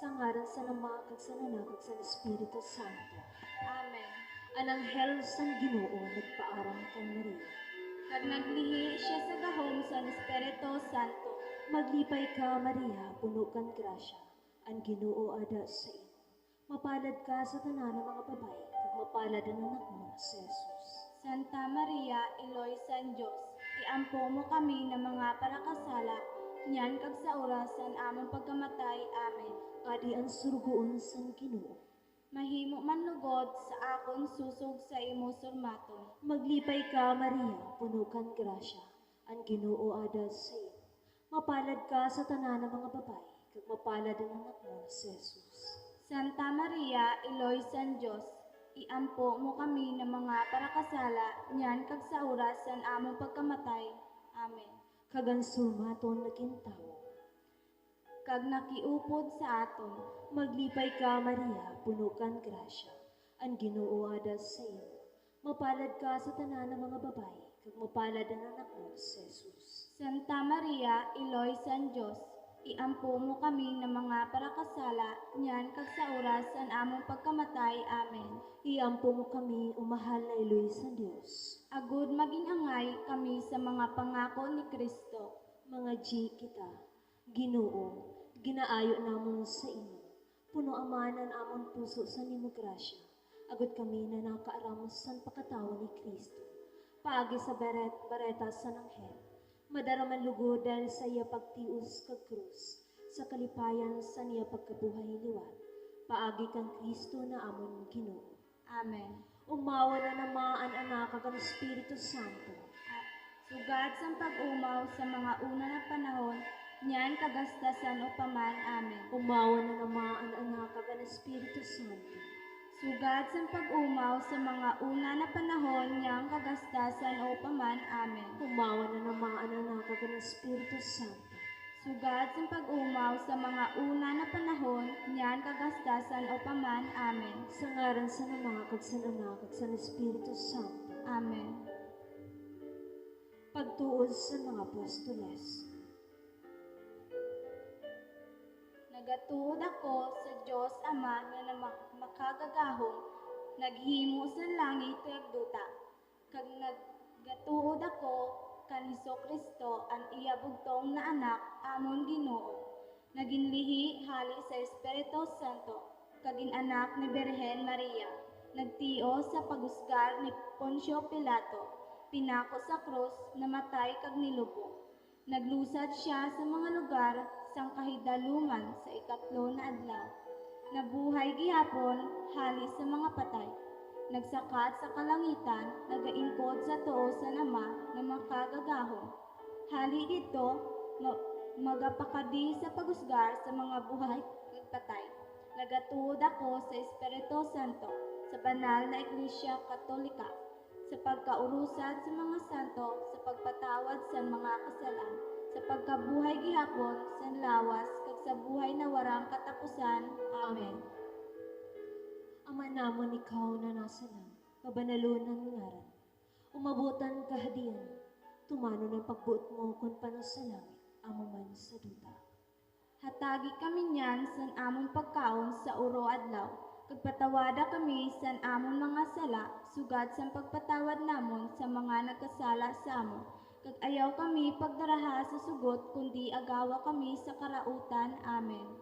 sa ngaran sa Ama kag sa Anak kag sa Espiritu Santo. Amen. Ang anghel sang Ginoo nagpaaram kang Maria. Kag naglihi siya sa gahom sa Espiritu Santo. Maglipay ka, Maria, puno kang grasya. Ang Ginoo ada sa imo. Mapalad ka sa tanan ng mga babae, kag mapalad ang anak mo si Jesus. Santa Maria, Iloy San Diyos, iampo mo kami ng mga parakasala, niyan kag sa orasan among pagkamatay. Amen. Adi ang surugoon sang Ginoo. Mahimo man lugod sa akon susog sa imo surmaton. Maglipay ka, Maria, puno kang grasya. Ang Ginoo ada sa imo. Mapalad ka sa tanan ng mga babae, kag mapalad ang anak mo si Jesus. Santa Maria, Iloy San Diyos, iampo mo kami ng mga parakasala, niyan kag sa orasan among pagkamatay. Amen. Kag ang surmaton naging tao. Kag nakiupod sa aton. Maglipay ka, Maria, puno kang grasya. Ang Ginoo ada sa imo. Mapalad ka sa tanan ng mga babae, kag mapalad ang anak mo si Jesus. Santa Maria, Iloy San Diyos, iampo mo kami ng mga parakasala, niyan kag sa orasan among pagkamatay. Amen. Iampo mo kami, umahal na Eloy sa Diyos. Agud maging angay kami sa mga pangako ni Kristo. Mga G kita, Ginoo, ginaayo namon sa imo. Puno amanan amon puso sa nimo grasya. Agud kami na nakaaramos sa pakatawa ni Kristo. Paagi sa bareta sa nanghel. Madaraman lugod dahil sa iya pagtius kag krus. Sa kalipayan sa niya pagkabuhay liwat. Paagi kang Kristo na amon Ginoo. Amen. Umawa na namaan anak kag ang Espiritu Santo. Sugad sa pag-umaw sa mga una na panahon, niyan kagastasan o paman. Amen. Umawa na namaan anak kag ang Espiritu Santo. Sugad sa pag-umaw sa mga una na panahon, niyang kagastasan o paman. Amen. Umawa na namaan anak kag ang Espiritu Santo. Sugad sa pag-umaw sa mga una na panahon, niyan kagastasan o paman. Amen. Sa ngaran sa Ama kag sa Anak kag sa Espiritu Santo. Amen. Pagtuon sa mga apostoles. Nagatuod ako sa Diyos Ama na makagagahong, naghimo sa langit ug duta. Kag nagatuod ako kan Kristo ang iya bugtong na anak amon Ginoo. Naginlihi hali sa Espiritu Santo, kag anak ni Birhen Maria. Nagtio sa pagusgar ni Poncio Pilato. Pinako sa krus, namatay kag nilubong. Naglusad siya sa mga lugar sang kahidaluman sa ikatlo na adlaw. Nabuhay gihapon hali sa mga patay. Nagsakat sa kalangitan, nagaingkod sa tuo sa Ama na makagagahong. Hali dito, magapakadi sa pagusgar sa mga buhay at patay. Nagatuod ako sa Espiritu Santo, sa banal na Iglesia Katolika, sa pagkaurusad sa mga santo, sa pagpatawad sa mga kasalan, sa pagkabuhay gihapon sa lawas, kag sa buhay na warang katapusan. Amen. Ama namon ikaw na nasa langit, kabanalon ng ngaran. Umabutan kahadian, tumano ng pagbuot mo kung paano sa langit, amo man sa duta. Hatagi kami niyan san amon pagkaon sa uro adlaw. Kagpatawada kami san amon mga sala, sugad sa pagpatawad namon sa mga nagkasala sa amon. Kag ayaw kami pagdaraha sa sugot, kundi agawa kami sa karautan. Amen.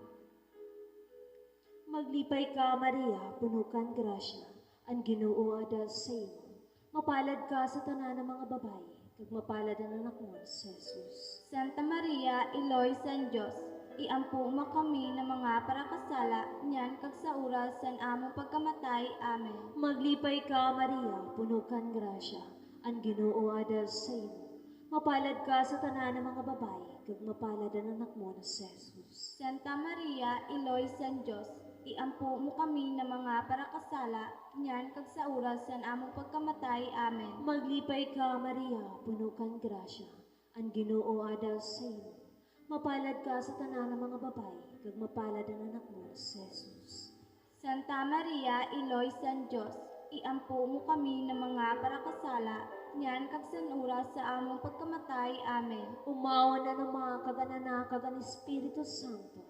Maglipay ka, Maria, puno kang grasya. Ang Ginoo ada sa imo. Mapalad ka sa tanan ng mga babae, kag mapalad ang anak mo si Jesus. Santa Maria, Iloy San Diyos, iampo mo kami ng mga parakasala, niyan kag sa oras san among pagkamatay. Amen. Maglipay ka, Maria, puno kang grasya. Ang Ginoo ada sa imo. Mapalad ka sa tanan ng mga babae, kag mapalad ang anak mo si Jesus. Santa Maria, Iloy San Diyos, iampo mo kami ng mga parakasala, niyan kag sa oras san among pagkamatay. Amen. Maglipay ka, Maria, puno kang grasya. Ang Ginoo ada sa imo. Mapalad ka sa tanan ng mga babae, kag mapalad ang anak mo si Jesus. Santa Maria, Iloy San Diyos, iampo mo kami ng mga parakasala, niyan kag san oras sa among pagkamatay. Amen. Umawa na naman kag ang Anak kag ang Espiritu Santo.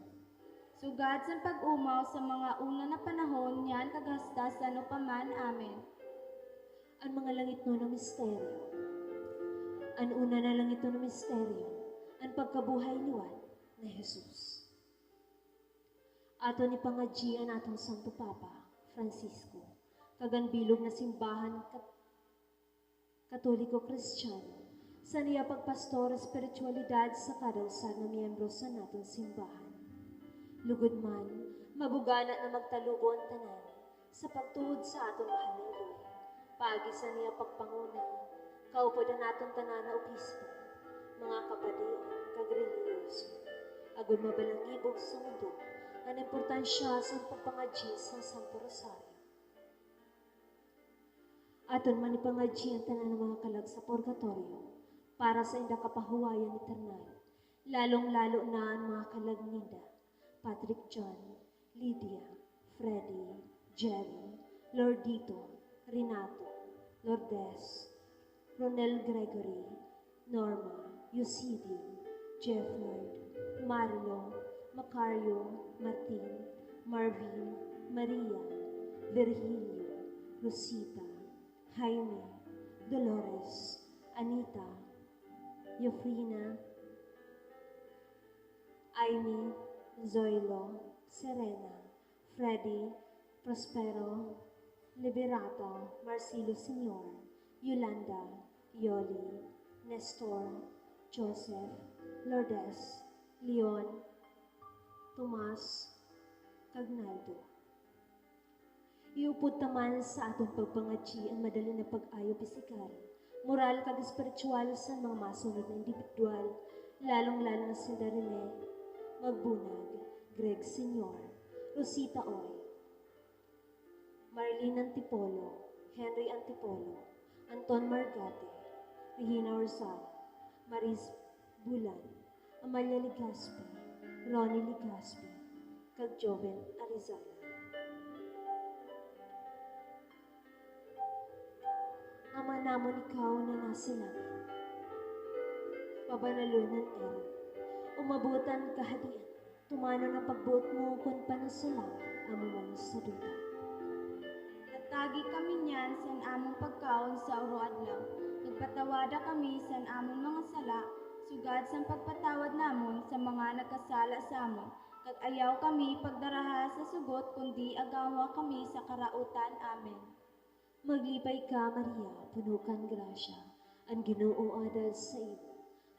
Sugad sa pag-umaw sa mga una na panahon, niyan kagasta sa paman. Amen. Ang mga langit no na misteryo. Ang una na langit no na misteryo, ang pagkabuhay ni Juan na Jesus. Ato ni pangadji ang atong Santo Papa, Francisco, kaganbilog na simbahan Katoliko Kristiyano, sa niya pagpastor espiritualidad sa kadalsan ng miyembro sa natong simbahan. Lugod man, mabugana na magtalubo ang tanan sa pagtuod sa atong mahal na Iloy. Paagi sa niya pagpanguna, kaupod ang atong tanan na obispo, mga kapadian, kagreliyoso, agud mabalangibog sa mundo, ang importansya sa pagpangadji sa Santo Rosario. Aton man ipangadji ang tanan ng mga kalag sa purgatorio, para sa inda kapahuwayan eternal, lalong-lalo na ang mga kalag ninda, Patrick John, Lydia, Freddy, Jerry, Lordito, Renato, Lourdes, Ronel Gregory, Norma, Eusebiu, Jefford, Mario, Macario, Martin, Marvin, Maria, Virgilio, Rosita, Jaime, Dolores, Anita, Eufrina, Amy, Zoilo, Serena, Freddy, Prospero, Liberato, Marcelo Senior, Yolanda, Yoli, Nestor, Joseph, Lourdes, Leon, Tomas, Cagnaldo. Iupod taman sa atong pagpangadji ang madali na pag-ayo pisikal, moral kag espiritual sa mga masunod na individual, lalong-lalo na si Darine, Magbunag, Greg Senior, Rosita Oy, Marlene Antipolo, Henry Antipolo, Anton Margate, Regina Orsal, Maris Bulan, Amalia Ligaspi, Ronnie Ligaspi, kag Joven Arizala. Ama namon ikaw na nasa langit, pabanalunan eron, umabutan kahadian, tumano na pagbuot mo kung panasalang amuman sa duta. Natagi kami niyan san among pagkaon sa uro adlaw. Nagpatawada kami san among mga sala, sugad sang pagpatawad namon sa mga nagkasala sa amon. Kag ayaw kami pagdaraha sa sugot kundi agawa kami sa karautan. Amen. Maglipay ka, Maria, puno kang grasya, ang Ginoo adal sa iyo.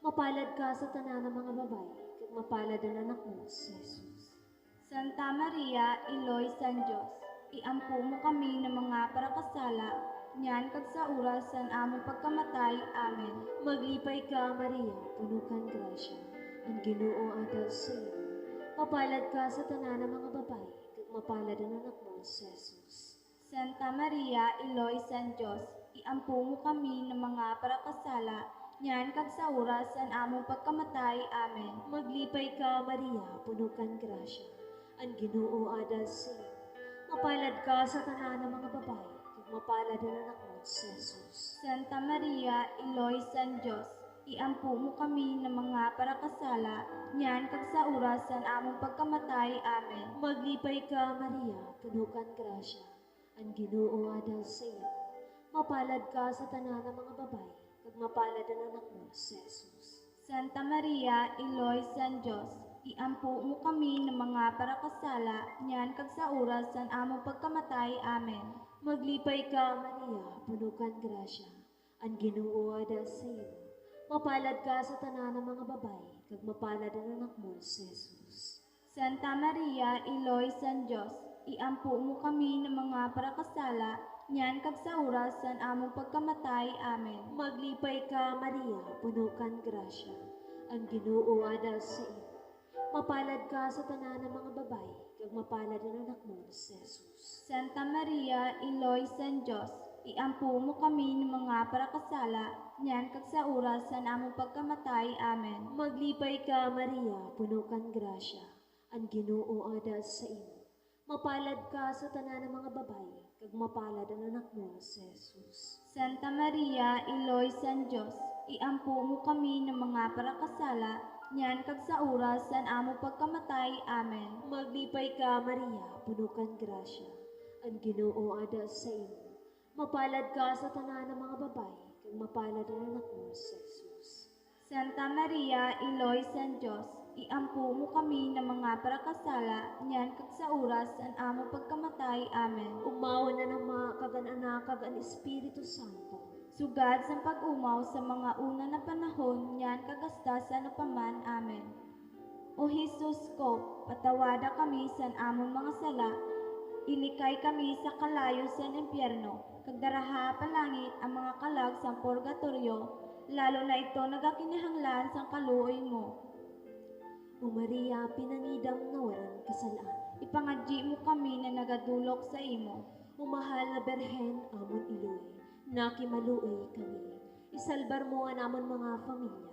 Mapalad ka sa tanan ng mga babae, kag mapalad ang anak mo, si Jesus. Santa Maria, Iloy San Diyos, iampo mo kami ng mga parakasala, niyan kag sa oras san among pagkamatay. Amen. Maglipay ka, Maria, puno kang grasya, ang Ginoo adal sa iyo. Mapalad ka sa tanan ng mga babae, kag mapalad ang anak mo, si Jesus. Santa Maria, Iloy San Diyos, iampo mo kami ng mga parakasala, niyan kag sa oras san among pagkamatay. Amen. Maglipay ka, Maria, puno kang grasya, ang Ginoo adal sa iyo. Mapalad ka sa tanan ng mga babae, kag mapalad ang anak mo, si Jesus. Santa Maria, Iloy San Diyos, iampo mo kami ng mga parakasala, niyan kag sa oras san among pagkamatay. Amen. Maglipay ka, Maria, puno kang grasya, ang Ginoo adal sa iyo. Mapalad ka sa tanan ng mga babae, kag mapalad ang anak mo, si Jesus. Santa Maria, Iloy San Diyos, iampo mo kami ng mga parakasala, niyan kag sa oras san among pagkamatay. Amen. Maglipay ka, Maria, puno kang grasya, ang Ginoo adal sa iyo. Mapalad ka sa tanan ng mga babae, kag mapalad ang anak mo, si Jesus. Santa Maria, Iloy San Diyos, iampo mo kami ng mga parakasala, niyan kag sa oras san among pagkamatay. Amen. Maglipay ka, Maria, puno kang grasya, ang Ginoo adal sa iyo. Mapalad ka sa tanan ng mga babae, kag mapalad ang anak mo, si Jesus. Santa Maria, Iloy San Diyos, iampo mo kami ng mga parakasala, niyan kag sa oras san among pagkamatay. Amen. Maglipay ka, Maria, puno kang grasya, ang Ginoo adal sa iyo. Mapalad ka sa tanan ng mga babae, kag mapalad ang anak mo, si Jesus. Santa Maria, Iloy San Diyos, iampo mo kami ng mga parakasala, nyan kag sa oras san amo pagkamatay. Amen. Maglipay ka, Maria, puno kang grasya. Ang Ginoo ada sa imo. Mapalad ka sa tanan ng mga babae, kag mapalad ang anak mo sa Jesus. Santa Maria, Iloy San Diyos, iampo mo kami ng mga parakasala, nyan kag sa oras san amo pagkamatay. Amen. Umawa na ng mga kag-anak kag ang Espiritu Santo. Sugad sa pag-umaw sa mga una na panahon, nyan kagasta sa napaman. Amen. O Jesus ko, patawada kami sa amon mga sala, ilikay kami sa kalayo sa impyerno, kagdaraha palangit ang mga kalag sa purgatorio, lalo na ito nagakinahanglan sa kaluoy mo. O Maria, pinangidang nawaran kasalaan. Ipangadji mo kami na nagadulok sa imo. O mahal na Berhen, amon iloy, nakimaluoy kami. Isalbar mo ang amon mga pamilya,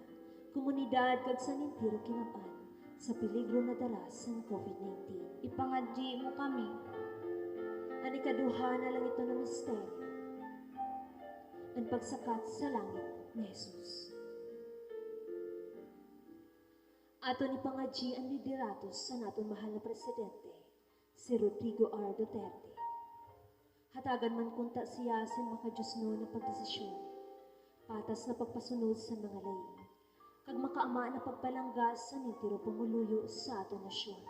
komunidad kag sa nintiro kinapan, sa peligro na daras ng COVID-19. Ipangadji mo kami. Ang ikaduha na lang ito ng misteryo, ang pagsakat sa langit ni Jesus. Aton ipangadji ang lideratos sa naton mahal na presidente, si Rodrigo R. Duterte. Hatagan man kunta siya sa makadiyosno na pagdesisyon, patas na pagpasunod sa mga lain, kag makaama na pagpalanggas sa nitiro pumuluyo sa aton nasyon.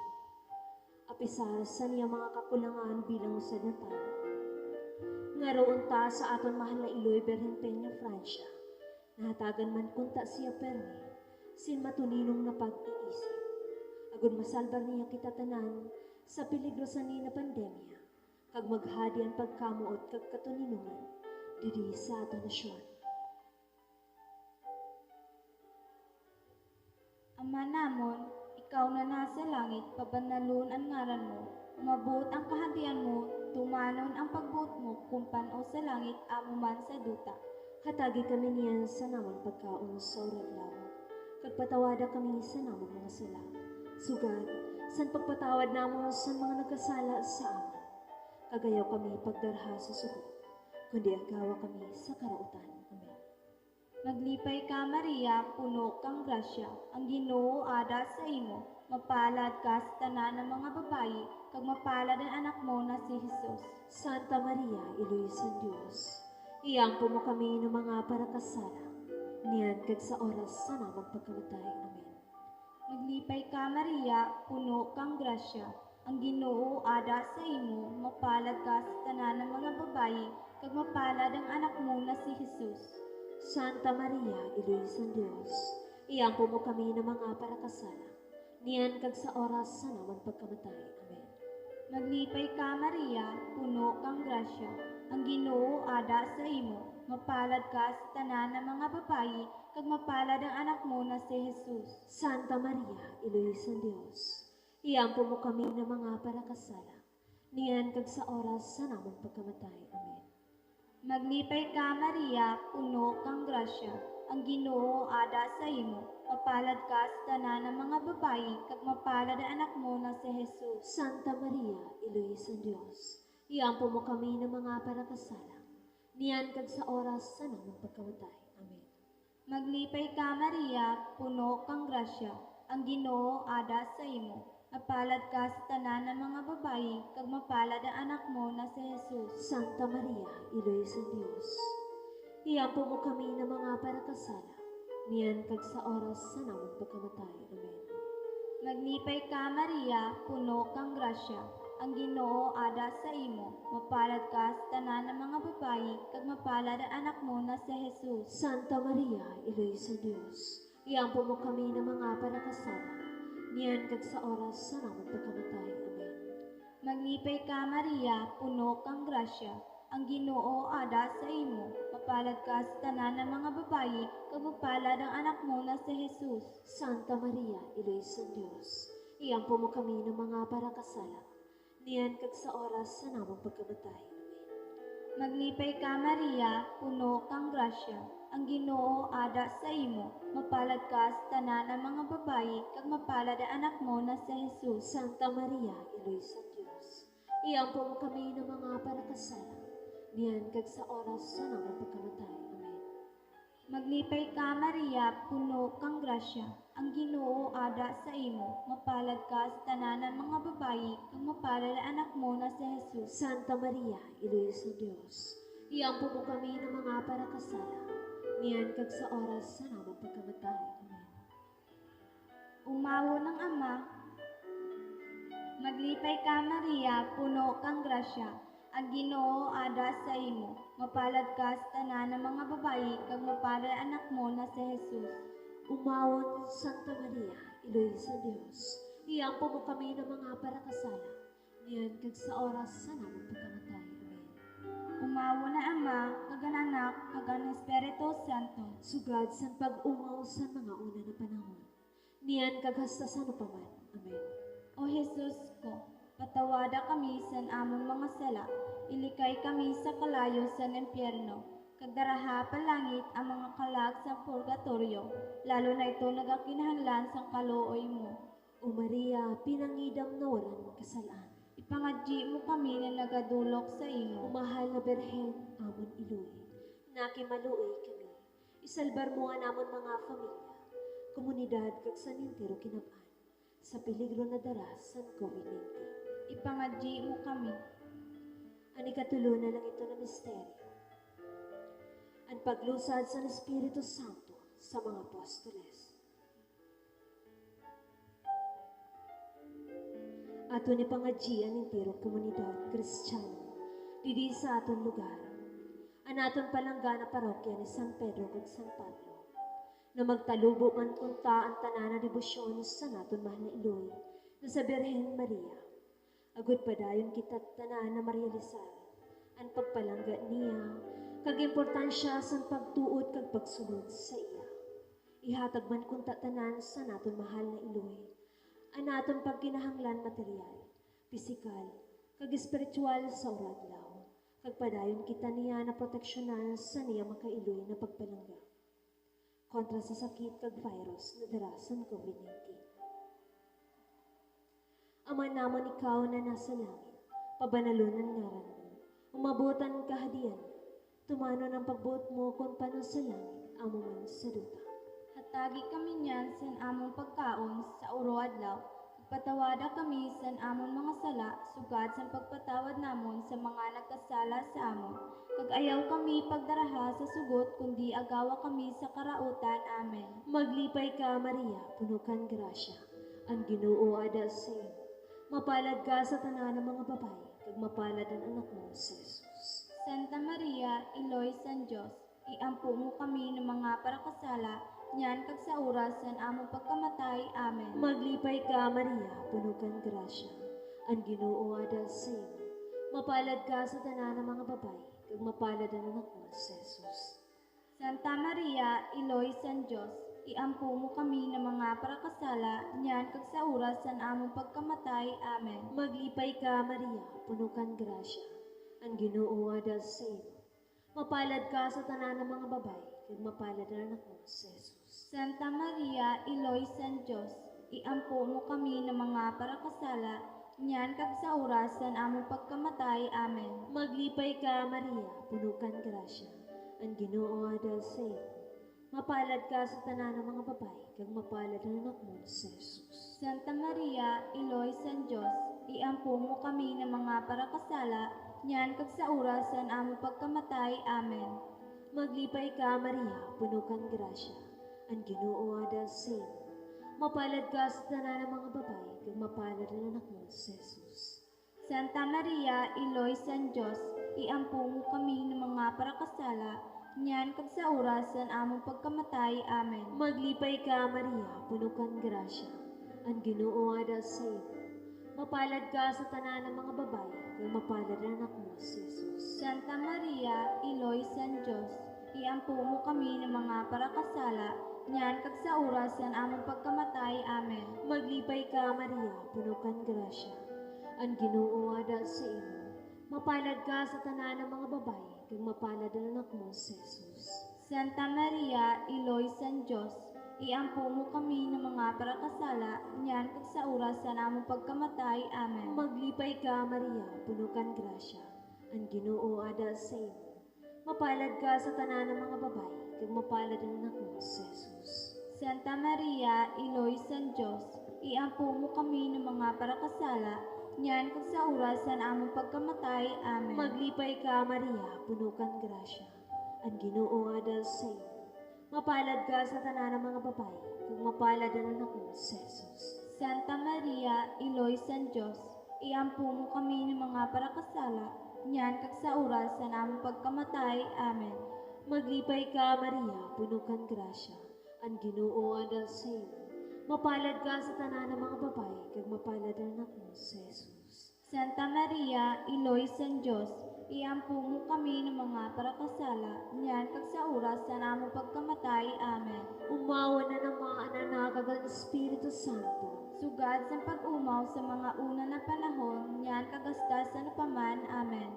Apisar sa niya mga kakulangan bilang usad na tao. Nga roon ta sa aton mahal na Iloy Berhen Peña, Francia, nahatagan man kunta siya permi, sin matuninong na pag-iisip. Agud masalbar niya kita tanan sa peligro sa ni na pandemya, kag maghadi ang pagkamuot kag katuninungan diri sa aton nasyon. Ama namon, ikaw na nasa langit, pabanalon ang ngaran mo. Umabot ang kahadian mo, tumanon ang pagbuot mo, kumpano sa langit, amo man sa duta. Hatagi kami niyan sa namang pagkaon sa uraglaw, kag patawada kami sa namang mga sala. Sugad, san pagpatawad namo sa mga nagkasala sa amin. Kagayaw kami pagdarha sa sugot, kundi agawa kami sa karautan. Amen. Maglipay ka, Maria, puno kang grasya, ang Ginoo ada sa imo. Mapalad ka sa tanan ng mga babayi, kag mapalad ang anak mo na si Jesus. Santa Maria, Iloy San Diyos, iampo mo kami ng mga parakasala, niyan kag sa oras sa namang pagkamatay. Amen. Maglipay ka, Maria, puno kang grasya, ang Ginoo ada sa imo. Mapalad ka sa tanan ng mga babayi, kag mapalad ang anak mo na si Jesus. Santa Maria, Iloy San Diyos, iampo mo kami ng mga parakasala, niyan kag sa oras sa namang pagkamatay. Amen. Maglipay ka, Maria, puno kang grasya, ang Ginoo ada sa imo. Mapalad ka sa tanan ng mga babayi, kag mapalad ang anak mo na si Jesus. Santa Maria, Iloy San Diyos, iampo mo kami ng mga parakasala, niyan kag sa oras sa namang pagkamatay. Amen. Maglipay ka, Maria, puno kang grasya, ang Ginoo ada sa imo. Mapalad ka sa tanan ng mga babayi, kag mapalad ang anak mo na si Jesus. Santa Maria, Iloy San Diyos, iampo mo kami ng mga parakasala, niyan kag sa oras sa namang pagkamatay. Amen. Maglipay ka, Maria, puno kang grasya, ang Ginoo ada sa imo. Mapalad ka sa tanan ng mga babayi, kag mapalad ang anak mo na si Jesus. Santa Maria, Iloy San Diyos, iampo mo kami ng mga parakasala, niyan kag sa oras sa namang pagkamatay. Amen. Maglipay ka, Maria, puno kang grasya, ang Ginoo ada sa imo. Mapalad ka sa tanan ng mga babayi, kag mapalad ang anak mo na si Jesus. Santa Maria, Iloy San Diyos, iampo mo kami ng mga parakasala, niyan kag sa oras sa namang pagkamatay. Amen. Maglipay ka, Maria, puno kang grasya, ang Ginoo ada sa imo. Mapalad ka sa tanan ng mga babayi, kag mapalad ang anak mo na si Jesus. Santa Maria, Iloy San Diyos, iampo mo kami ng mga parakasala, niyan kag sa oras sa namang pagkamatay. Amen. Maglipay ka, Maria, puno kang grasya, ang Ginoo ada sa imo. Mapalad ka sa tanan ng mga babayi, kag mapalad ang anak mo na si Jesus. Santa Maria, Iloy San Diyos, iampo mo kami ng mga parakasala, niyan kag sa oras sa namang pagkamatay. Amen. Maglipay ka, Maria, puno kang grasya, ang Ginoo ada sa imo. Mapalad ka sa tanan ng mga babayi, kag mapalad ang anak mo na si Jesus. Santa Maria, Ilo sa Dios, iampo mo kami ng mga parakasala, niyan kag sa oras sa namang pagkamatay. Amen. Umawo ng Ama, maglipay ka Maria, puno kang grasya. Ang Ginoo ada sa imo. Mapalad ka sa tanan ng mga babayi, kag mapalad ang anak mo na si Jesus. Umawon Santa Maria, Ilo sa Dios, iampo mo kami ng mga parakasala, niyan kag sa oras sa namang pagkamatay. Amen. Umawo na Ama, kag ang Anak, kag ang Espiritu Santo. Sugad sa pag-umaw sa mga una na panahon, niyan kag hasta sa paman. Amen. O Jesus ko, patawada kami sa among mga sala, ilikay kami sa kalayo sa impyerno, kag daraha palangit ang mga kalag sa purgatorio, lalo na ito nagakinahanglan sa kaluoy mo. O Maria, pinangidam na walang kasalaan, Ipangadji mo kami na nagadulok sa imo. umahal na Berhen, amon iloy, nakimaluoy kami, isalbar mo nga namon mga pamilya, komunidad kag sanintero kinabaan, sa peligro na daras sa COVID-19. Ipangadji mo kami. Ani katulo na lang ito na misteryo. Ang paglusad sa Espiritu Santo sa mga apostoles. Ato ni pangadji ang entero komunidad Kristiyano didi sa aton lugar. Ang aton palangga na parokya ni San Pedro ug San Pablo na magtalubo man kunta ang tanan na debosyon sa naton mahal na Iloy na sa Birhen Maria. Agud padayon kita tanan na marealisar ang pagpalangga niya kag importansya sa pagtuod kag pagsunod sa iya. Ihatag man kunta tanan sa naton mahal na Iloy ang naton pagkinahanglan material, pisikal, kag espiritual sa uradlaw, kag padayon kita niya na proteksyonan sa niya makailoy na pagpalangga kontra sa sakit kag virus na darasan COVID-19. Ama namon ikaw na nasa langit, pabanalunan ngaran mo, umabutan kahadian, tumano ng pagbuot mo kung paano sa langit, amo man sa duta. Hatagi kami niyan sa among pagkaon sa uro adlaw. Patawada kami sa among mga sala, sugad sa pagpatawad namon sa mga nagkasala sa amon. Kag ayaw kami pagdaraha sa sugot, kundi agawa kami sa karautan. Amen. Maglipay ka, Maria, puno kang grasya. Ang Ginoo ada sa iyo. Mapalad ka sa tanan ng mga babae, kag mapalad ang anak mo, si Jesus. Santa Maria, Iloy San Diyos, iampo mo kami ng mga parakasala, niyan kag sa oras sa among pagkamatay. Amen. Maglipay ka, Maria, puno kang grasya. Ang Ginoo ada sa iyo. Mapalad ka sa tanan ng mga babae, kag mapalad ang anak mo, si Jesus. Santa Maria, Iloy San Diyos, iampo mo kami ng mga parakasala, niyan kag sa oras sa among pagkamatay. Amen. Maglipay ka, Maria, puno kang grasya. Ang Ginoo ada sa iyo. Mapalad ka sa tanan ng mga babae, kag mapalad ang anak mo, si Jesus. Santa Maria, Iloy San Diyos, iampo mo kami ng mga parakasala, niyan kag sa oras sa among pagkamatay. Amen. Maglipay ka, Maria, puno kang grasya. Ang Ginoo ada sa iyo. Mapalad ka sa tanan ng mga babae, kag mapalad ang anak mo, si Jesus. Santa Maria, Iloy San Diyos, iampo mo kami ng mga parakasala, niyan kag sa oras sa among pagkamatay. Amen. Maglipay ka, Maria, puno kang grasya. Ang Ginoo ada sa iyo. Mapalad ka sa tanan ng mga babae, kag mapalad ang anak mo, si Jesus. Santa Maria, Iloy San Diyos, iampo mo kami ng mga parakasala, niyan kag sa oras sa among pagkamatay. Amen. Maglipay ka, Maria, puno kang grasya. Ang Ginoo ada sa iyo. Mapalad ka sa tanan ng mga babae, kag mapalad ang anak mo, si Jesus. Santa Maria, Iloy San Diyos, iampo mo kami ng mga parakasala, niyan kag sa oras sa among pagkamatay. Amen. Maglipay ka, Maria, puno kang grasya. Ang Ginoo ada sa iyo. Mapalad ka sa tanan ng mga babae, kag mapalad ang anak mo, si Jesus. Santa Maria, Iloy San Diyos, iampo mo kami ng mga parakasala, niyan kag sa oras sa among pagkamatay. Amen. Maglipay ka, Maria, puno kang grasya. Ang Ginoo ada sa iyo. Mapalad ka sa tanan ng mga babae, kag mapalad ang anak mo, si Jesus. Santa Maria, Iloy San Diyos, iampo mo kami ng mga parakasala, niyan kag sa oras sa among pagkamatay. Amen. Maglipay ka, Maria, puno kang grasya. Ang Ginoo adal sa iyo. Mapalad ka sa tanan ng mga babae, kung mapalad ang anak mo si Jesus. Santa Maria, Iloy San Diyos, iampo mo kami ng mga parakasala, niyan kag sa oras sa among pagkamatay. Amen. Maglipay ka, Maria, puno kang grasya. Ang Ginoo adal sa iyo. Mapalad ka sa tanan ng mga babae, kag mapalad ang anak mo si Jesus. Santa Maria, Iloy San Diyos, iampo mo kami ng mga parakasala, niyan kag sa oras sa among pagkamatay. Amen. Umawa na ng mga anak ng Espiritu Santo. Sugad sa pag-umaw sa mga una na panahon, niyan kagasta sa napaman. Amen.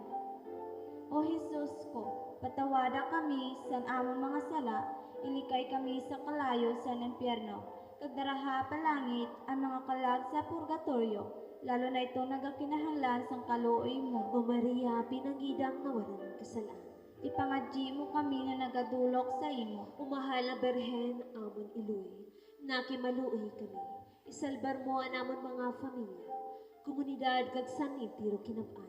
O Jesus ko, patawada kami sa among mga sala, ilikay kami sa kalayo sa impyerno, kagdaraha palangit ang mga kalag sa purgatorio, lalo na itong nagakinahanglan sang kaluoy mo. O Maria, pinangidang nawalan ng kasalaan. Ipangadji mo kami na nagadulok sa imo. O mahal na Berhen, amon iluy, nakimaluoy kami. Isalbar mo ang amon mga pamilya, komunidad kag sanib tiro kinab-an,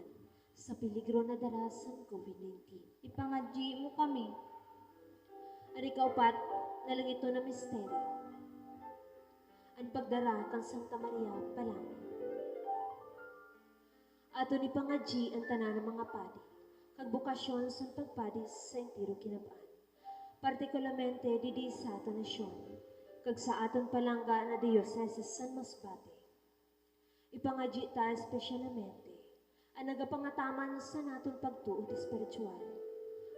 sa peligro na darasan COVID-19. Ipangadji mo kami. Ang ikaupat, na lang ito na misteryo. Ang pagdara kang Santa Maria palangit. Ato ni pangadji ang tanan ng mga padi, kag bukasyon sa pagpadi sa entiro kinab-an. Partikularmente didi sa aton nasyon, kag sa aton palangga na Diocese San Masbate. Ipangadji ta espesyalmente ang nagapangataman sa naton pagtuod espiritual,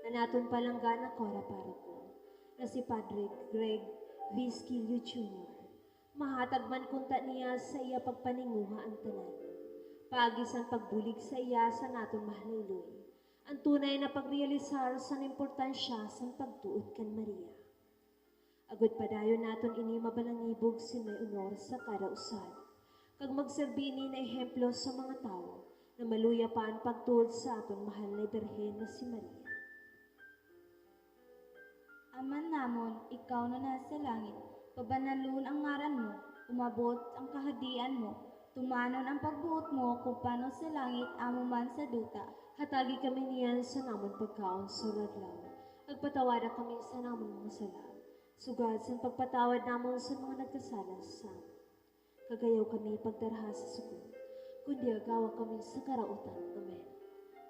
ang naton palangga na Cora Paroko, na si Padre Greg Vizquillo Jr. Mahatag man kunta niya sa iya pagpaninguha ang tanan. Pagis ang pagbulig sa iya sa naton mahaliloy. Ang tunay na pagrealisar sa importansya sa pagtuod kan Maria. Agud padayon naton ini mabalangibog si may honor sa kada usad. Kag magserbi ni na ehemplo sa mga tao na maluya pa ang pagtuod sa aton mahal na Birhen na si Maria. Aman namon, ikaw na nasa langit, pabanalun ang ngaran mo, umabot ang kahadian mo, tumanon ang pagbuot mo kung paano sa langit, amo man sa duta. Hatagi kami niyan sa namon pagkaon sa radlaw. Agpatawada kami sa namon mga sala. Sugad sa pagpatawad namon sa mga nagkasala sa amin. Kagayaw kami pagdarha sa sukod, kundi agawa kami sa karautan. Amen.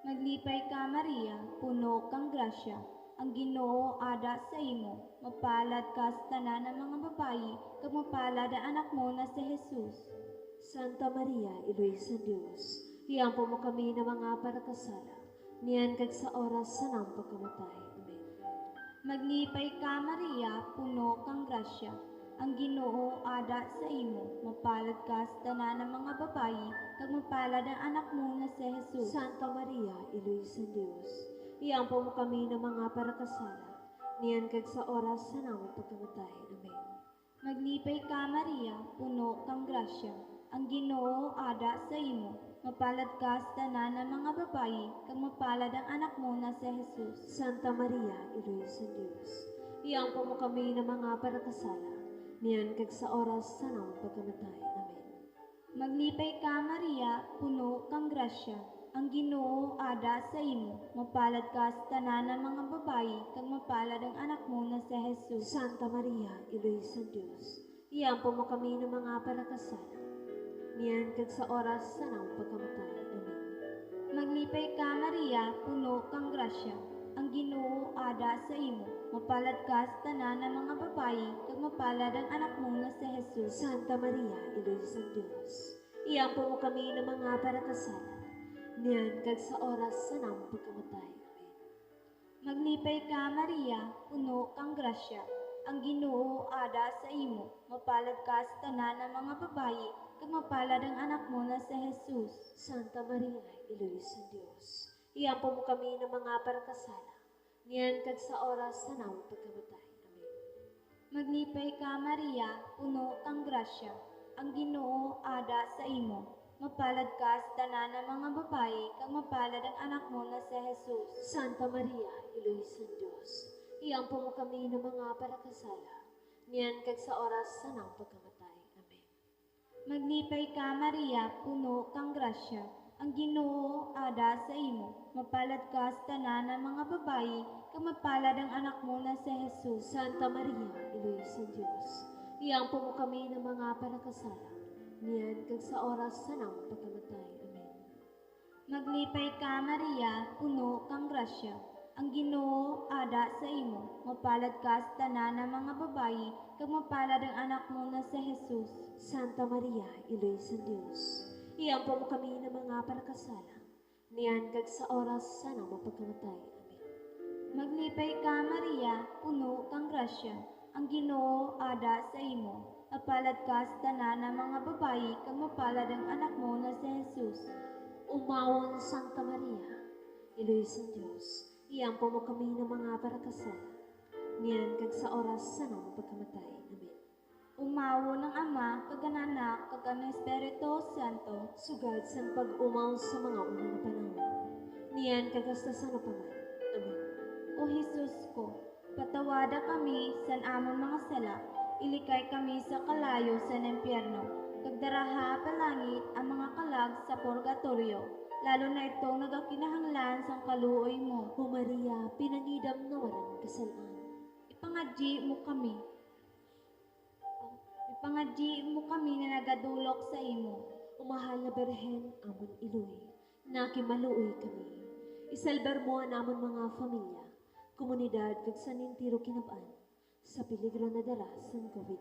Maglipay ka, Maria, puno kang grasya, ang Ginoo ada sa imo, mapalad ka sa tanan ng mga babayi, kag mapalad ang anak mo na si Jesus. Santa Maria, Iloy sa Diyos, iampo mo kami na mga parakasala, niyan kag sa oras sa namang pagkamatay. Amen. Maglipay ka, Maria, puno kang grasya, ang Ginoo ada sa imo, mapalad ka sa tanan ng mga babayi, kag mapalad ang anak mo na si Jesus. Santa Maria, Iloy sa Diyos, iampo mo kami na mga parakasala, niyan kag sa oras sa namang pagkamatay. Amen. Maglipay ka, Maria, puno kang grasya, ang Ginoo ada sa imo, mapalad ka sa tanan ng mga babayi, kag mapalad ang anak mo na si Jesus. Santa Maria, Iloy sa Diyos, iampo mo kami na mga parakasala, niyan kag sa oras sa namang pagkamatay. Amen. Maglipay ka, Maria, puno kang grasya, ang Ginoo ada sa imo, mapalad ka sa tanan ng mga babayi, kag mapalad ang anak mo na si Jesus. Santa Maria, Iloy sa Diyos, iampo mo kami ng mga parakasala, niyan kag sa oras sa namang pagkamatay. Amen. Maglipay ka, Maria, puno kang grasya, ang Ginoo ada sa imo, mapalad ka sa tanan ng mga babayi, kag mapalad ang anak mo na si Jesus. Santa Maria, Iloy sa Diyos, iampo mo kami ng mga parakasala, niyan kag sa oras sa namang pagkamatay. Amen. Maglipay ka, Maria, puno kang grasya, ang Ginoo ada sa imo, mapalad ka sa tanan ng mga babayi, kag mapalad ang anak mo na si Jesus. Santa Maria, Iloy sa Diyos, iampo mo kami ng mga parakasala, niyan kag sa oras sa namang pagkamatay. Amen. Maglipay ka, Maria, puno kang grasya, ang Ginoo ada sa imo, mapalad ka sa tanan ng mga babayi, kag mapalad ang anak mo na si Jesus. Santa Maria, Iloy sa Diyos, iampo mo kami ng mga parakasala, niyan kag sa oras sa nang pagkamatay. Amen. Maglipay ka, Maria, puno kang grasya. Ang Ginoo ada sa imo. Mapalad ka sa tanan ng mga babayi, kag mapalad ang anak mo na si Jesus. Santa Maria, Iloy sa Diyos, iyang mo kami ng mga panakasala, niyan kag sa oras sa nang pagkamatay. Amen. Maglipay ka, Maria, puno kang grasya. Ang Ginoo ada sa imo. Mapalad ka sa tanan ng mga babayi, kag mapalad ang anak mo na si Jesus. Santa Maria, Iloy sa Diyos, iyang mo kami ng mga panakasala, niyan kag sa oras sa nang pagkamatay. Amen. Maglipay ka, Maria, puno kang grasya. Ang Ginoo ada sa imo. Mapalad ka sa tanan ng mga babayi, kag mapalad ang anak mo na si Jesus. Umawon Santa Maria, Iloy sa Diyos, iyang mo kami ng mga panakasala, niyan kag sa oras sa nang pagkamatay. Amen. Umawo ng Ama, kag ang Anak, kag ang Espiritu Santo. Sugad san pag-umaw sa mga una na panahon, niyan kag hasta sa napaman. Amen. O Jesus ko, patawada kami sa amon mga sala, ilikay kami sa kalayo sa impyerno, kag daraha palangit ang mga kalag sa purgatorio, lalo na itong nagakinahanglan sa kaluoy mo. O Maria, pinangidam na walang kasalaan. Ipangadji mo kami. Ipangadji mo kami na nagadulok sa imo. O mahal na Berhen, amon Iloy, nakimaluoy kami. Isalbar mo ang amon mga pamilya, komunidad kag sanintiro kinabaan, sa peligro na dala sa COVID-19.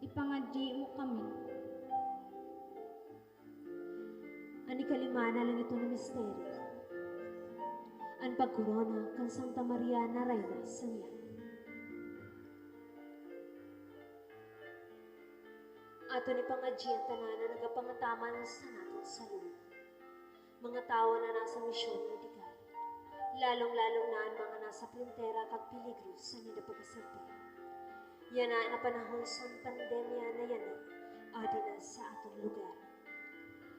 Ipangadji mo kami. Ani kalimana lang ito na misteryo. Ang pagkorona kan Santa Maria na Reyna sa langit. Ato ni pangadji ang tanan na nagapangataman sa natin sa lupa. Mga tao na nasa misyon medikal, lalong-lalo na ang mga nasa plintera kag peligro sa nidapagasabi. Yan na panahon sa pandemya na yan adi na sa atong lugar.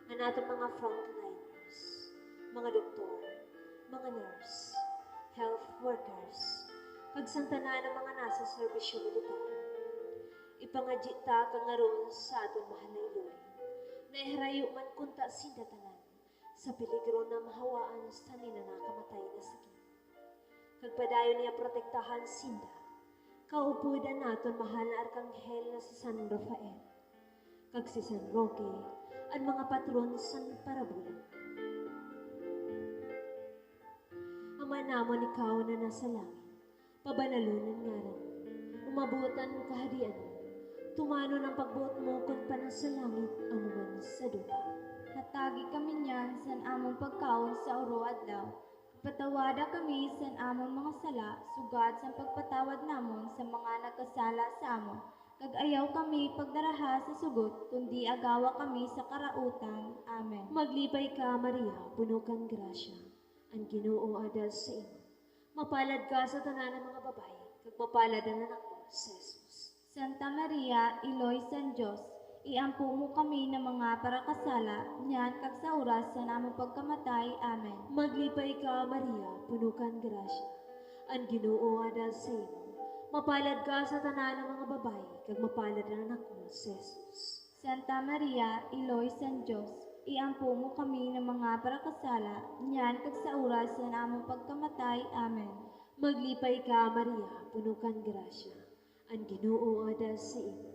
Ang atong mga frontliners, mga doktor, mga nurse, health workers, kag santanan ng mga nasa serbisyo medikal. Ipangadji ta kang ngaroon sa atong mahal na Iloy, na iharayo man kunta sindatanan sa peligro na mahawaan sa ninanakamatay na sakit. Kag padayon niya protektahan sinda, kaupudan naton mahal na arkanghel na si San Rafael, kag si San Roque, ang mga patron san parabulan. Ama namon ikaw na nasa langit, pabanalunan ngaran, umabutan kahadian mo, tumano ng pagbuot mo kung sa langit amuman sa duta. Hatagi kami niyan sa among pagkaon sa oro adlaw. Patawada kami sa among mga sala, sugad sa pagpatawad namon sa mga nagkasala sa amon. Kag ayaw kami pagdaraha sa sugot, kundi agawa kami sa karautan. Amen. Maglipay ka, Maria, puno kang grasya, ang Ginoo ada sa imo. Mapalad ka sa tanan ng mga babae, kag mapalad ang anak mo, si Jesus. Santa Maria, Iloy San Diyos, iampo mo kami ng mga parakasala, niyan kag sa oras sa namong pagkamatay. Amen. Maglipay ka, Maria, puno kang grasya, ang Ginoo ada sa imo. Mapalad ka sa tanan ng mga babae, kag mapalad ang anak mo, si Jesus. Santa Maria, Iloy San Diyos, iampo mo kami ng mga parakasala, niyan kag sa oras sa namong pagkamatay. Amen. Maglipay ka, Maria, puno kang grasya, ang Ginoo ada sa imo.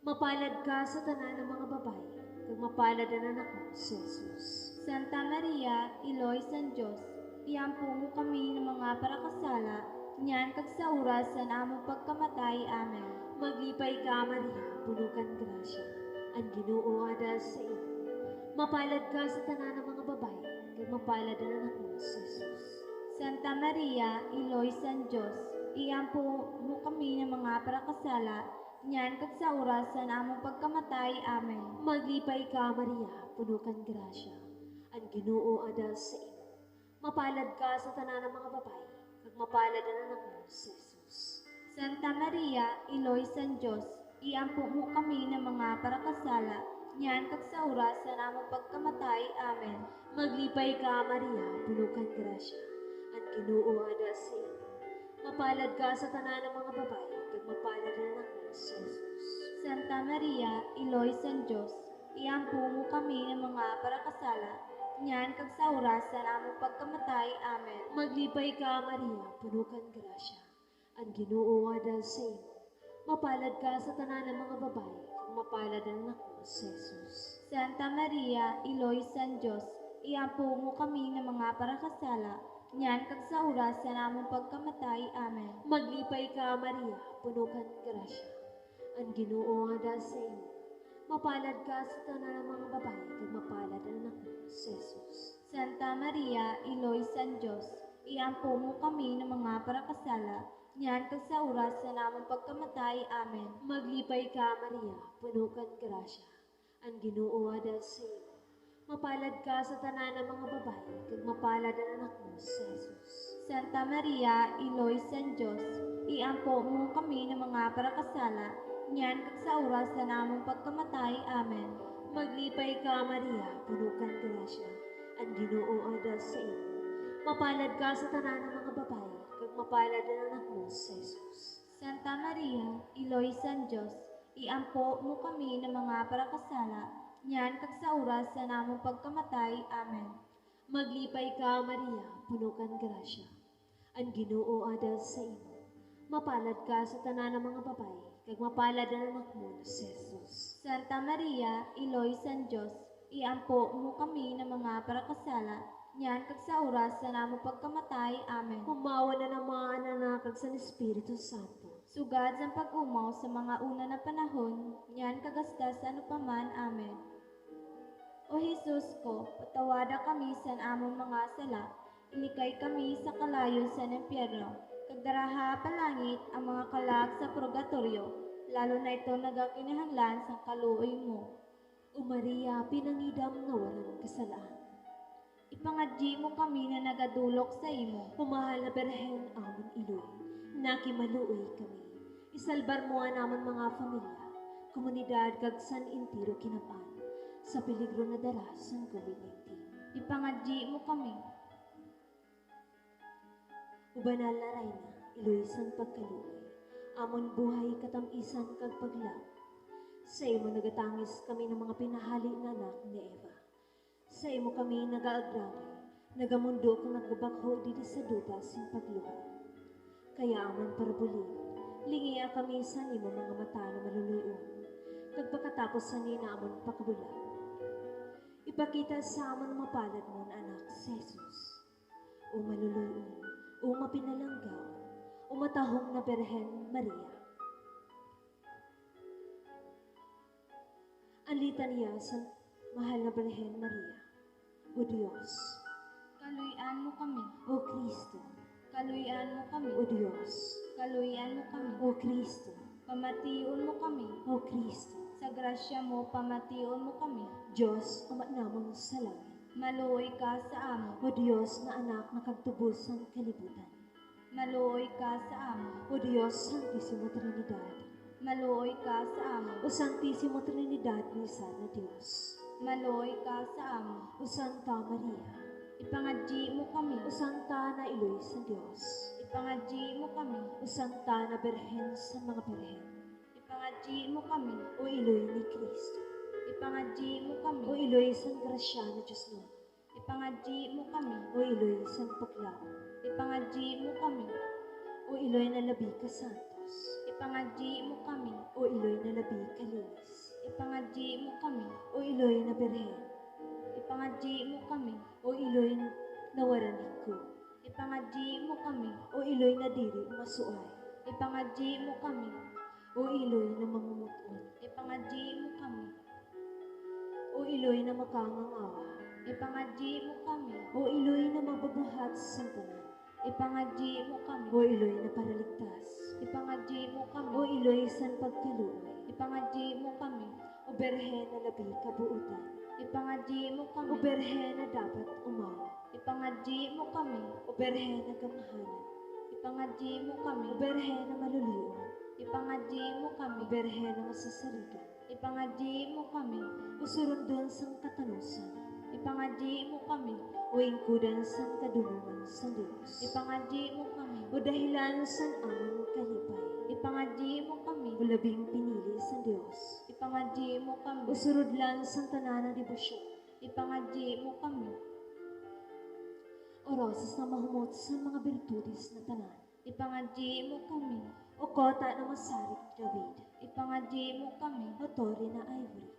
Mapalad ka sa tanan ng mga babae, kag mapalad ang anak mo, si Jesus. Santa Maria, Iloy San Diyos, iampo mo kami ng mga parakasala, niyan kag sa oras sa namong pagkamatay. Amen. Maglipay ka, Maria, puno kang grasya, ang Ginoo ada sa imo. Mapalad ka sa tanan ng mga babae, kag mapalad ang anak mo, si Jesus. Santa Maria, Iloy San Diyos, iampo mo kami ng mga parakasala, niyan kag sa oras sa namong pagkamatay. Amen. Maglipay ka, Maria, puno kang grasya, ang Ginoo ada sa imo. Mapalad ka sa tanan ng mga babae, kag mapalad ang anak mo, si Jesus. Santa Maria, Iloy San Diyos, iampo mo kami ng mga parakasala, niyan kag sa oras sa namong pagkamatay. Amen. Maglipay ka, Maria, puno kang grasya, ang Ginoo ada sa imo. Mapalad ka sa tanan ng mga babae, kag mapalad ang anak mo si Jesus. Santa Maria, Iloy San Diyos, iampo mo kami ng mga parakasala, nyan kag sa oras sa among pagkamatay. Amen. Maglipay ka, Maria, puno kang grasya. Ang Ginoo adal sa imo. Mapalad ka sa tanan ng mga babae, kag mapalad ang anak mo si Jesus. Santa Maria, Iloy San Diyos, iampo mo kami ng mga parakasala, nyan kag sa oras sa among pagkamatay. Amen. Maglipay ka, Maria, puno kang grasya. Ang Ginoo adal sa imo. Mapalad ka sa tanan ng mga babae, kag mapalad ang anak mo si Jesus. Santa Maria, Iloy San Diyos, iampo mo kami ng mga parakasala, nyan kag sa oras sa among pagkamatay. Amen. Maglipay ka, Maria, puno kang grasya. Ang Ginoo adal sa imo. Mapalad ka sa tanan ng mga babae, kag mapalad ang anak mo si Jesus. Santa Maria, Iloy San Diyos, iampo mo kami ng mga parakasala, nyan kag sa oras sa among pagkamatay. Amen. Maglipay ka, Maria, puno kang grasya. Ang Ginoo adal sa imo. Mapalad ka sa tanan ng mga babae, kag mapalad ang anak mo si Jesus. Santa Maria, Iloy San Diyos, iampo mo kami ng mga parakasala, nyan kag sa oras sa among pagkamatay. Amen. Maglipay ka, Maria, puno kang grasya. Ang Ginoo adal sa imo. Mapalad ka sa tanan ng mga babae, kag mapalad ang anak mo si Jesus. Santa Maria, Iloy San Diyos, iampo mo kami ng mga parakasala, nyan kag sa oras sa among pagkamatay. Amen. Humawa na naman ang anak kag sa Espiritu Santo. Sugad sa pag-umaw sa mga una na panahon, nyan kagasta sa anupaman. Amen. O Jesus ko, patawada kami sa among mga sala, ilikay kami sa kalayo sa impyerno, kag daraha palangit ang mga kalag sa purgatorio, lalo na ito nagakinahanglan sa kaluoy mo. O Maria, pinangidam na walang kasalaan. Ipangadji mo kami na nagadulok sa imo. Pumahal na Berhen amon iloy, nakimaluoy kami. Isalbar mo ang amon mga pamilya, komunidad kag san intiro kinapan, sa peligro na daras ng COVID-19. Ipangadji mo kami. Ubanal na Reyna, iloy san pagkaluoy, amon buhay katamisan kag paglaw. Sa imo nagatangis kami ng mga pinahali na anak ni Eva. Sa imo kami nagaagrangay, nagamundo kung nagbabakho dito sa duta sin pagluha. Kaya amon parabulin, lingiya kami sa nimo mga mata na maluluyon, kag pagkatapos sa nina amon pakabulan. Ipakita sa amon mapalad mo na anak si Jesus. O maluluyon, o mapinalanggaw, o matahong na Berhen Maria. Ang litanya sa mahal na Berhen Maria. O Diyos, Kaluyan mo kami. O Kristo, Kaluyan mo kami. O Diyos, Kaluyan mo kami. O Kristo, Pamatiun mo kami. O Kristo, Sa grasya mo, pamatiun mo kami. Diyos, Ama namon sa langit. Maluoy ka sa amo. O Diyos na anak na kagtubos ang kalibutan. Maluoy ka sa amo. O Diyos, Santisimo Trinidad. Maluoy ka sa amo. O Santisimo Trinidad ni na Diyos. Maluoy ka sa amo. O Santa Maria. Ipangadji mo kami. O Santa na iloy sa Diyos. Ipangadji mo kami. O Santa na Berhen sa mga Berhen. Ipangadji mo kami. O iloy ni Kristo. Ipangadji mo kami. O iloy sa grasya na Diyos no. Ipangadji mo kami. O iloy sa paglaw. Ipangadji mo kami. O iloy na labi ka santos. Ipangadji mo kami. O iloy na labi kalinis. Ipangadji mo kami. O iloy na Berhen. Ipangadji mo kami. O iloy na waranin ko. Ipangadji mo kami. O iloy na diri masuay. Ipangadji mo kami. O iloy na mamumuton. Ipangadji mo kami. O iloy na makangangawa. Ipangadji mo kami. O iloy na mababuhat sa tanan. Ipangadji mo kami. O iloy na paraligtas. Ipangadji mo kami. O iloy san pagkaluoy. Ipangadji mo kami. O Berhen na labi kabuutan. Ipangadji mo O kami. Berhen na dapat umawa. Ipangadji mo kami. O Berhen na gamahanan. Ipangadji mo kami. O Berhen na maluluon. Ipangadji mo kami. O Berhen na masasarigan. Ipangadji mo kami. O surundon sang katanusan. Ipangadyi mo kami. O ingkudan san kadulungan sa Dios. Ipangadyi mo kami. O dahilan san amon kalipay. Ipangadyi mo kami. O labing pinili sa Dios. Ipangadyi mo kami. O surudlan san tanan na debosyon. Ipangadyi mo kami. O rosas na mahumot sa mga birtudes na tanan. Ipangadyi mo kami. O kota na masarig David. Ipangadyi mo kami. O tore na ivory.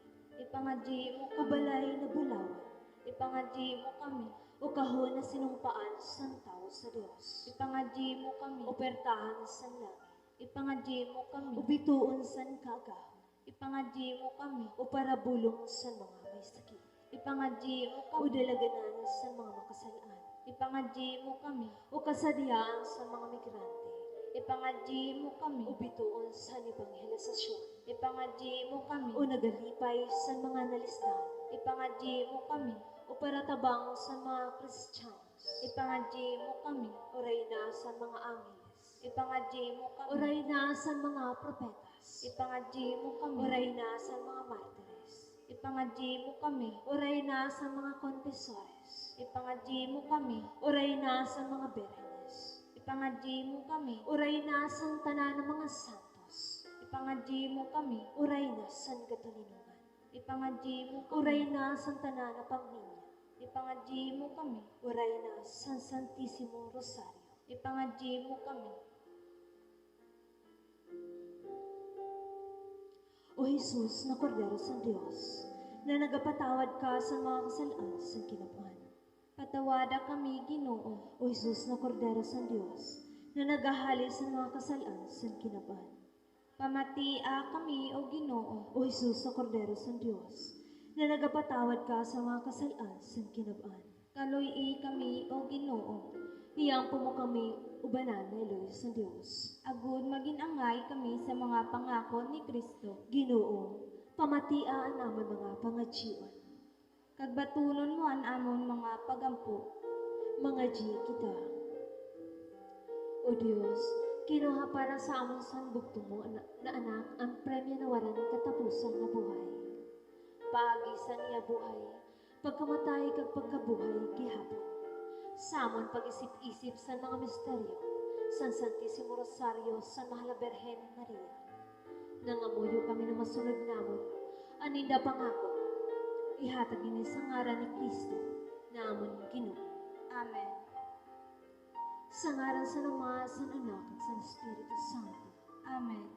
Ipangadyi mo O kami. balay na bulawan. Ipangadyi mo kami. O kahon na sinumpaan san tao sa Dios. Ipangadyi mo kami. O pertahan san langit. Ipangadyi mo kami. O bituon san kaagahon. Ipangadyi mo kami. O parabulong san mga may sakit. Ipangadyi mo O kami. dalaganan san mga makasalaan. Ipangadyi mo kami. O kasadyaan sa mga migrante. Ipangadyi mo kami. O bituon sa ebanghelisasyon. Ipangadyi mo kami. O nagalipay sa mga nalisdan. Ipangadyi mo kami. O paratabang sa mga Kristiyanos. Ipangadyi mo kami. O reyna sa mga angeles. Ipangadyi mo O kami. reyna sa mga propetas. Ipangadyi mo O kami. reyna sa mga martires. Ipangadyi mo kami. O reyna sa mga konfesores. Ipangadyi mo kami. O reyna sa mga berenes. Ipangadyi mo kami. O reyna sa tanan ng mga santos. Ipangadyi mo kami. O reyna sa katulinungan. Ipangadyi mo O kami. reyna sa tanan ng pamilya. Ipangadyi mo kami. O reyna sa Santisimo Rosario. Ipangadyi mo kami. O Jesus na kordero sa Dios, na nagapatawad ka sa mga kasalaan sa kinabuhan. Patawada kami, Ginoo. O Jesus na kordero sa Dios, na nagahali sa mga kasalaan sa kinabuhan. Pamatia kami, O Ginoo. O Jesus na kordero sa Dios, na nagapatawad ka sa mga kasalaan sa kinabuhan. Kaluy kami, O Ginoo. Hiyampo mo kami, ubanan na Eloy sa Dios. Agud maginangay kami sa mga pangako ni Kristo. Ginoo, pamatiaan namon mga pangadjiwan. Kagbatunon mo an amon mga pagampo. Mga G kita. O Diyos, kinuha para sa amon sanbugto mo na anak ang premyo na waran katapusan na buhay. Paagisan niya buhay, pagkamatay kag pagkabuhay gihapon. Sa amon pag-isip-isip sa mga misteryo, San Santisimo Rosario, San Mahal na Birhen Maria. Nangamuyo kami na masunod namon, aninda pangako, ihatag ini sa ngaran ni Kristo, na amon Ginoo. Amen. Sa ngaran sa Ama, sa Anak, at sa Espiritu Santo. Amen.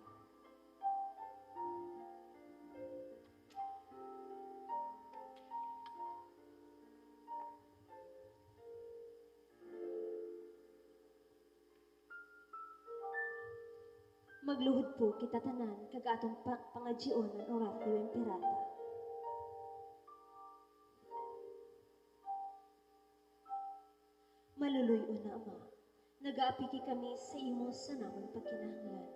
Magluhod po kita tanan, kag atong pangadjion ng oratio imperata. Maluluyo na Ama, nagaapiki kami sa imo sa namon pagkinahanglan.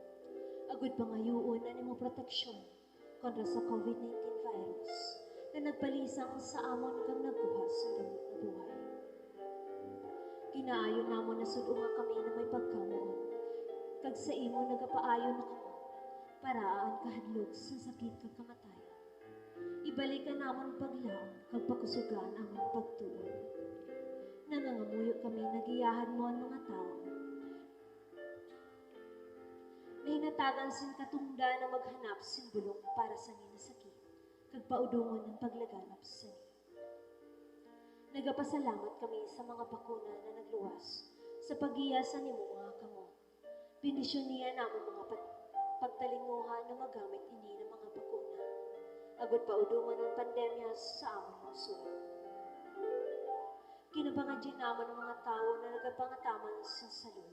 Agud pangayuon na nimo proteksyon kontra sa COVID-19 virus na nagpalisang sa amon kang nagbuhas sa gamit na buhay. Kinaayo namon na sudunga kami na may pagkamuon, kag sa imo nagapaayon na kamo, paraan kahadlok sa sakit kag kamatayan. Ibalikan namon paglaom kag pakusugan amon pagtuon. Nangangamuyo kami nagiyahan mo ang mga tao. Nahinatagan sin katungda na maghanap sin bulong para sa sakit, kag paudungon ng paglaganap sa ni. Nagapasalamat kami sa mga bakuna na nagluwas sa pagiya sa nimo mga kamo. Bendisyon niya namon mga pagtalinguhan na magamit ini ng mga bakuna. Agud paudungon ng pandemya sa amon lungsod. Kinabangadyan namon ng mga tao na nagapangataman sa salud,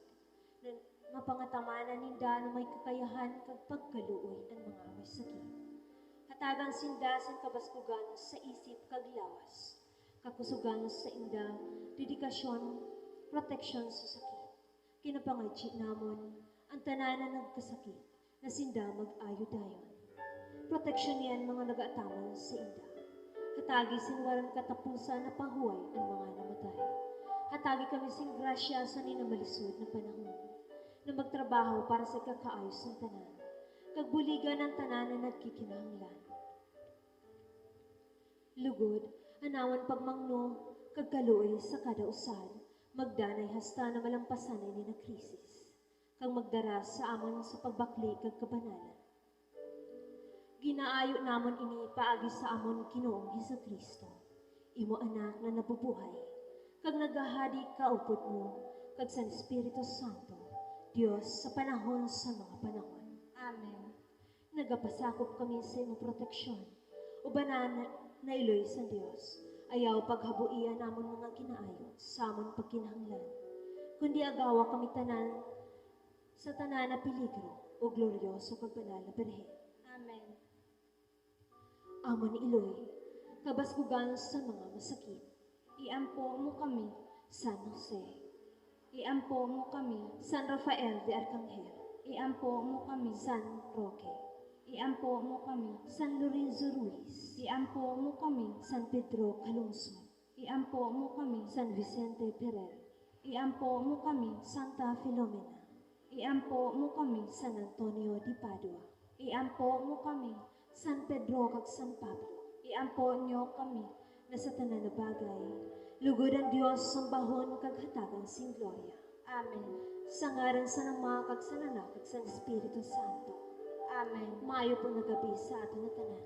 na mapangataman ninda na may kakayahan kag pagkaluoy ang mga may sakit. Hatagan sinda sa kabaskugan sa isip kag lawas, kakusugan sa inda, dedikasyon, proteksyon sa sakit. Kinabangadyan namon ang tanan na nagkasakit na sinda mag-ayo dayon. Proteksyon niyan mga nagaataman sa inda. Hatagi sin waran katapusan na pahuway ang mga namatay. Hatagi kami sing grasya sa ninamalisod na panahon na magtrabaho para sa kakaayos ng tanan, kagbuligan ng tanan na nagkikinahanglan. Lugod, anawan pagmangno, kag kaluoy sa kada usad, magdanay hasta na malampasan ni na krisis, kag magdara sa amon sa pagbakli kag kabanalan. Ginaayo namon ini paagi sa amon Ginoong Hesukristo, imo anak na nabubuhay, kag nagahadi kaupod mo, kag sa Espiritu Santo, Dios sa panahon sa mga panahon. Amen. Nagapasakop kami sa imong proteksyon, ubanan na iloy sa Dios, ayaw paghabuian namon mga ginaayo sa amon pagkinahanglan, kundi agawa kami tanan sa tanan na peligro o gloryoso kag banal na Birhen. Amen. Amon iloy, kabaskugan sa mga masakit, Iampo mo kami. San Jose, Iampo mo kami. San Rafael de Arcangel, Iampo mo kami. San Roque, Iampo mo kami. San Lorenzo Ruiz, Iampo mo kami. San Pedro Calungsod, Iampo mo kami. San Vicente Ferrer, Iampo mo kami. Santa Filomena, Iampo mo kami. San Antonio de Padua, Iampo mo kami. San Pedro kag San Pablo, Iampo nyo kami. na sa tanan na bagay, lugod ang Dios sambahon kag hatagan sing gloria. Amen. Sa ngaran sa Ama kag sa Anak kag sa Espiritu Santo. Amen. Maayo po na gabi sa aton na tanan.